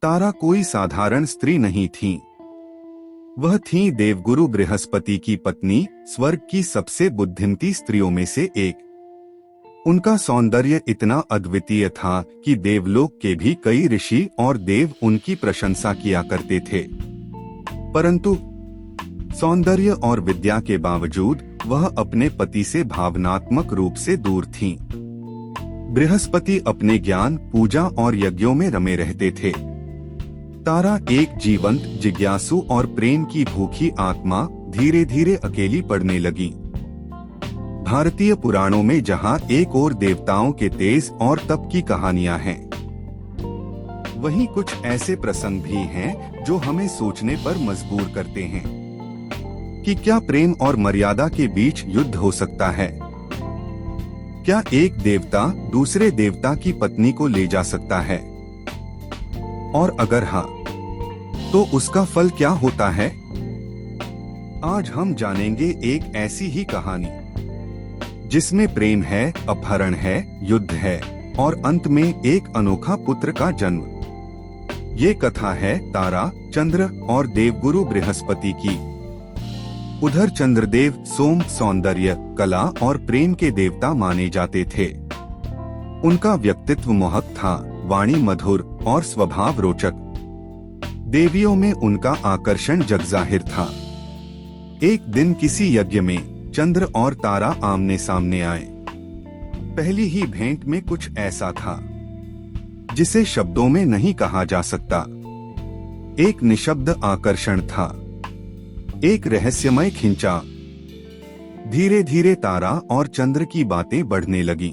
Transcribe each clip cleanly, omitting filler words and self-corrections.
तारा कोई साधारण स्त्री नहीं थी। वह थी देवगुरु बृहस्पति की पत्नी, स्वर्ग की सबसे बुद्धिमती स्त्रियों में से एक। उनका सौंदर्य इतना अद्वितीय था कि देवलोक के भी कई ऋषि और देव उनकी प्रशंसा किया करते थे। परंतु सौंदर्य और विद्या के बावजूद वह अपने पति से भावनात्मक रूप से दूर थीं। बृहस्पति अपने ज्ञान, पूजा और यज्ञों में रमे रहते थे। तारा एक जीवंत, जिज्ञासु और प्रेम की भूखी आत्मा धीरे धीरे अकेली पड़ने लगी। भारतीय पुराणों में जहां एक और देवताओं के तेज और तप की कहानियां हैं, वहीं कुछ ऐसे प्रसंग भी हैं जो हमें सोचने पर मजबूर करते हैं कि क्या प्रेम और मर्यादा के बीच युद्ध हो सकता है? क्या एक देवता दूसरे देवता की पत्नी को ले जा सकता है? और अगर हाँ, तो उसका फल क्या होता है? आज हम जानेंगे एक ऐसी ही कहानी जिसमें प्रेम है, अपहरण है, युद्ध है और अंत में एक अनोखा पुत्र का जन्म। ये कथा है तारा, चंद्र और देवगुरु बृहस्पति की। उधर चंद्रदेव सोम, सौंदर्य, कला और प्रेम के देवता माने जाते थे। उनका व्यक्तित्व मोहक था, वाणी मधुर और स्वभाव रोचक। देवियों में उनका आकर्षण जगजाहिर था। एक दिन किसी यज्ञ में चंद्र और तारा आमने सामने आए। पहली ही भेंट में कुछ ऐसा था जिसे शब्दों में नहीं कहा जा सकता। एक निशब्द आकर्षण था, एक रहस्यमय खिंचाव। धीरे धीरे तारा और चंद्र की बातें बढ़ने लगीं।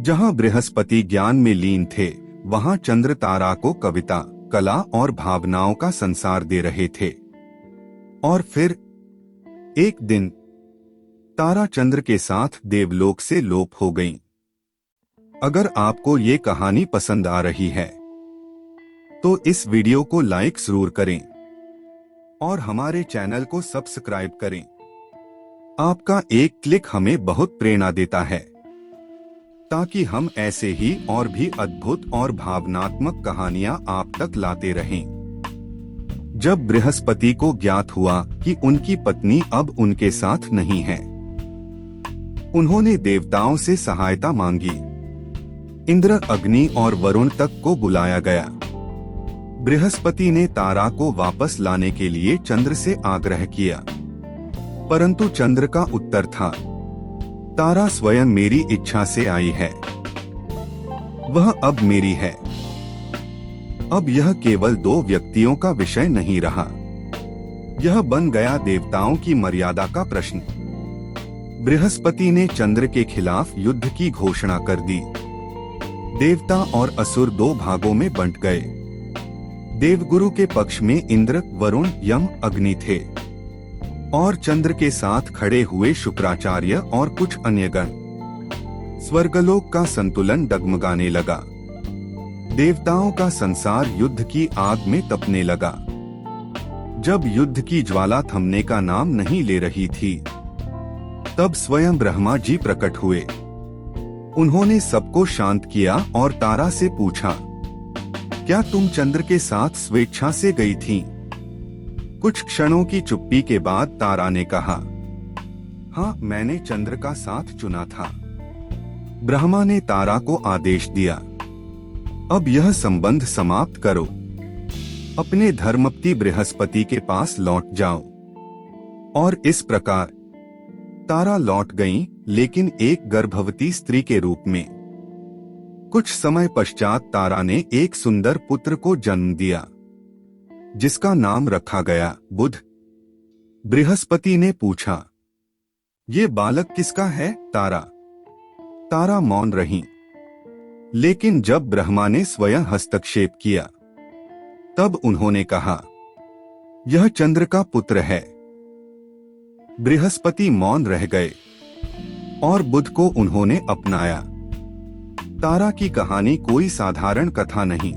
जहां बृहस्पति ज्ञान में लीन थे, वहां चंद्र तारा को कविता, कला और भावनाओं का संसार दे रहे थे। और फिर एक दिन तारा चंद्र के साथ देवलोक से लोप हो गईं। अगर आपको ये कहानी पसंद आ रही है तो इस वीडियो को लाइक जरूर करें और हमारे चैनल को सब्सक्राइब करें। आपका एक क्लिक हमें बहुत प्रेरणा देता है ताकि हम ऐसे ही और भी अद्भुत और भावनात्मक कहानियां आप तक लाते रहें। जब बृहस्पति को ज्ञात हुआ कि उनकी पत्नी अब उनके साथ नहीं है, उन्होंने देवताओं से सहायता मांगी। इंद्र, अग्नि और वरुण तक को बुलाया गया। बृहस्पति ने तारा को वापस लाने के लिए चंद्र से आग्रह किया, परंतु चंद्र का उत्तर था, तारा स्वयं मेरी इच्छा से आई है, वह अब मेरी है। अब यह केवल दो व्यक्तियों का विषय नहीं रहा, यह बन गया देवताओं की मर्यादा का प्रश्न। बृहस्पति ने चंद्र के खिलाफ युद्ध की घोषणा कर दी। देवता और असुर दो भागों में बंट गए। देवगुरु के पक्ष में इंद्र, वरुण, यम, अग्नि थे और चंद्र के साथ खड़े हुए शुक्राचार्य और कुछ अन्य गण। स्वर्गलोक का संतुलन डगमगाने लगा। देवताओं का संसार युद्ध की आग में तपने लगा। जब युद्ध की ज्वाला थमने का नाम नहीं ले रही थी, तब स्वयं ब्रह्मा जी प्रकट हुए। उन्होंने सबको शांत किया और तारा से पूछा, क्या तुम चंद्र के साथ स्वेच्छा से गई थी? कुछ क्षणों की चुप्पी के बाद तारा ने कहा, हाँ, मैंने चंद्र का साथ चुना था। ब्रह्मा ने तारा को आदेश दिया, अब यह संबंध समाप्त करो। अपने धर्मपति बृहस्पति के पास लौट जाओ। और इस प्रकार तारा लौट गईं, लेकिन एक गर्भवती स्त्री के रूप में। कुछ समय पश्चात तारा ने एक सुंदर पुत्र को जन्म दिया, जिसका नाम रखा गया बुध। बृहस्पति ने पूछा, ये बालक किसका है तारा? तारा मौन रही, लेकिन जब ब्रह्मा ने स्वयं हस्तक्षेप किया, तब उन्होंने कहा, यह चंद्र का पुत्र है। बृहस्पति मौन रह गए और बुध को उन्होंने अपनाया। तारा की कहानी कोई साधारण कथा नहीं।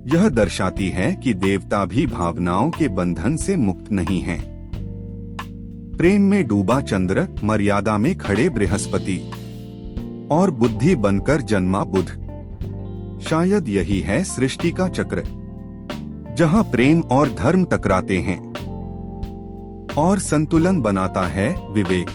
यह दर्शाती है कि देवता भी भावनाओं के बंधन से मुक्त नहीं हैं। प्रेम में डूबा चंद्र, मर्यादा में खड़े बृहस्पति और बुद्धि बनकर जन्मा बुध। शायद यही है सृष्टि का चक्र, जहां प्रेम और धर्म टकराते हैं और संतुलन बनाता है विवेक।